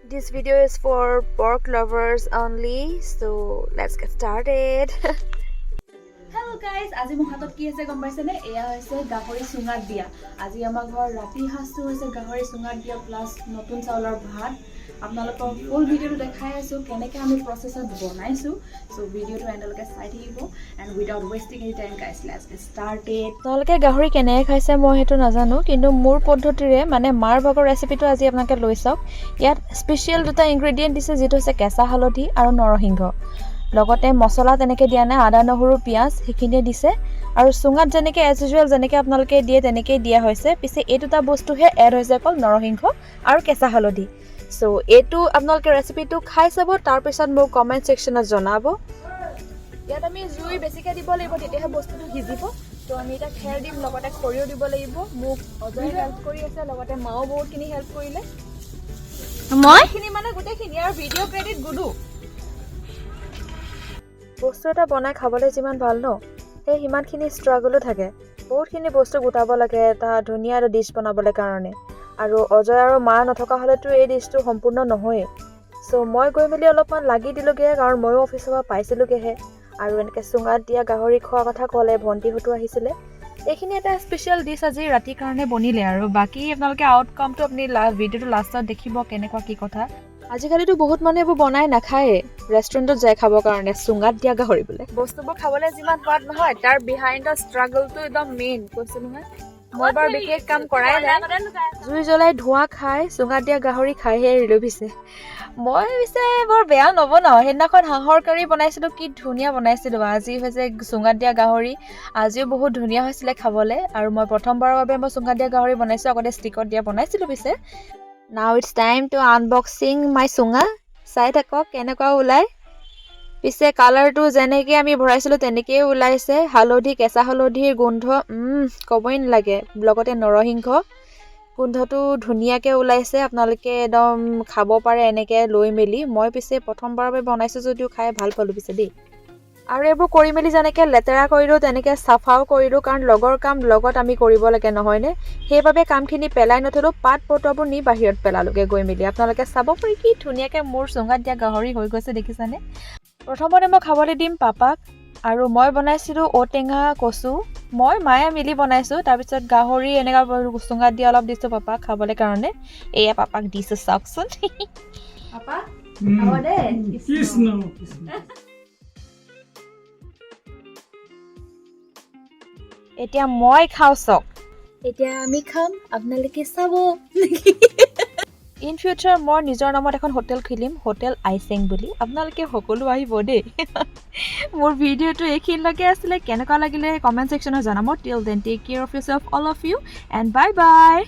This video is for pork lovers only, so let's get started. Hello guys, আজি মোৰ হাতত কি আছে গম পাইছেনে? এয়া হৈছে গাহৰি চুঙাত দিয়া। আজি আমাৰ ঘৰ ৰাতি সাজটো হৈছে গাহৰি চুঙাত দিয়া প্লাস নতুন চাউলৰ ভাত। আপোনালোকক ফুল ভিডিওটো দেখাই আছো কেনেকৈ আমি প্ৰসেছত বনাইছো। সো ভিডিওটো এন্ডলৈকে চাই থাকিব and without wasting any time guys, let's get started. তোমালোকে গাহৰি কেনেকৈ খাইছে মই হেতু নাজানো, কিন্তু মোৰ পদ্ধতিৰে মানে মাৰ ভাগৰ ৰেচিপিটো আজি আপোনালোকে লৈ চাওক। ইয়াত স্পেশাল দুটা ইনগ্ৰেডিয়েন্ট দিছে, যেটো হৈছে কেঁচা হালধি আৰু নৰসিংহ। লগতে মছলা তেনেকৈ দিয়া নাই, আদা নহৰু পিঁয়াজ সেইখিনিয়ে দিছে। আৰু চুঙাত যেনেকৈ এজ ইউজুৱেল যেনেকৈ আপোনালোকে দিয়ে তেনেকৈ দিয়া হৈছে। পিছে এই দুটা বস্তুহে এড হৈছে অকল নৰসিংহ আৰু কেঁচা হালধি। সো এইটো আপোনালোকে ৰেচিপিটো খাই চাব, তাৰপিছত মোক কমেণ্ট ছেকশ্যনত জনাব। ইয়াত আমি জুই বেছিকৈ দিব লাগিব, তেতিয়াহে বস্তুটো সিজিব। তো আমি এতিয়া খেৰ দিম, লগতে সৰিয়হ দিব লাগিব। মোক অজয়ে হেল্প কৰি আছে, লগতে মাও বহুতখিনি হেল্প কৰিলে। মইখিনি মানে গোটেইখিনি, আৰু ভিডিঅ' ক্ৰেডিট গুডু। বস্তু এটা বনাই খাবলৈ যিমান ভাল ন, সেই সিমানখিনি ষ্ট্ৰাগলো থাকে। বহুতখিনি বস্তু গোটাব লাগে এটা ধুনীয়া এটা ডিছ বনাবলৈ কাৰণে। আৰু অজয় আৰু মা নথকা হ'লেতো এই ডিছটো সম্পূৰ্ণ নহয়েই। চ' মই গৈ মেলি অলপমান লাগি দিলোঁগৈ, কাৰণ ময়ো অফিচৰ পৰা পাইছিলোঁগৈহে। আৰু এনেকৈ চুঙাত দিয়া গাহৰি খোৱাৰ কথা ক'লে, ভণ্টিহঁতো আহিছিলে। এইখিনি এটা স্পেচিয়েল ডিছ আজি ৰাতিৰ কাৰণে বনিলে। আৰু বাকী আপোনালোকে আউটকামটো আপুনি ভিডিঅ'টো লাষ্টত দেখিব কেনেকুৱা কি কথা। আজিকালিতো বহুত মানুহে এইবোৰ বনাই নাখায়েই, ৰেষ্টুৰেণ্টত যাই খাবৰ কাৰণে চুঙাত দিয়া গাহৰি বোলে। বস্তুবোৰ খাবলৈ যিমান সোৱাদ নহয়, তাৰ বিহাইণ্ড দ্য ষ্ট্ৰাগলটো একদম মেইন, কৈছোঁ নহয়। মই বাৰু বিশেষ কাম কৰাই নাই, জুই জ্বলাই ধোঁৱা খাই চুঙাত দিয়া গাহৰি খাইহে এৰিলোঁ। পিছে মই বৰ বেয়া নবনাওঁ। সেইদিনাখন হাঁহৰ কাৰী বনাইছিলোঁ, কি ধুনীয়া বনাইছিলোঁ। আজি হৈছে চুঙাত দিয়া গাহৰি, আজিও বহুত ধুনীয়া হৈছিলে খাবলৈ। আৰু মই প্ৰথমবাৰৰ বাবে মই চুঙাত দিয়া গাহৰি বনাইছোঁ, আগতে ষ্টিকত দিয়া বনাইছিলোঁ। পিছে নাও ইটছ টাইম টু আনবক্সিং মাই চুঙা। চাই থাকক কেনেকুৱা ওলায়। পিছে কালাৰটো যেনেকৈ আমি ভৰাইছিলোঁ তেনেকৈয়ে ওলাইছে। হালধি, কেঁচা হালধিৰ গোন্ধ ক'বই নালাগে, লগতে নৰসিংহ গোন্ধটো ধুনীয়াকৈ ওলাইছে। আপোনালোকে একদম খাব পাৰে এনেকৈ লৈ মেলি। মই পিছে প্ৰথমবাৰৰ বাবে বনাইছোঁ যদিও খাই ভাল পালোঁ পিছে দেই। আৰু এইবোৰ কৰি মেলি যেনেকৈ লেতেৰা কৰিলোঁ তেনেকৈ চাফাও কৰিলোঁ, কাৰণ লগৰ কাম লগত আমি কৰিব লাগে নহয়নে। সেইবাবে কামখিনি পেলাই নথলোঁ, পাত পতুৱাবোৰ নি বাহিৰত পেলালোগৈ গৈ মেলি। আপোনালোকে চাব পাৰি কি ধুনীয়াকৈ মোৰ চুঙাত দিয়া গাহৰি হৈ গৈছে, দেখিছানে। প্ৰথমতে মই খাবলৈ দিম পাপাক। আৰু মই বনাইছিলোঁ ঔটেঙা কচু, মই মায়ে মিলি বনাইছোঁ। তাৰপিছত গাহৰি এনেকুৱা চুঙাত দি অলপ দিছোঁ পাপাক খাবলৈ কাৰণে। এয়া পাপাক দিছোঁ, চাওকচোন। পাপা খাব দে। এতিয়া মই খাওঁ চাওক। এতিয়া আমি খাম, আপোনালোকে চাব। ইন ফিউচাৰ মই নিজৰ নামত এখন হোটেল খুলিম, হোটেল আইচেং বুলি। আপোনালোকে সকলো আহিব দেই। মোৰ ভিডিঅ'টো এইখিনিলৈকে আছিলে। কেনেকুৱা লাগিলে কমেণ্ট ছেকশ্যনত জনাব। Till then take care of yourself all of you and bye by.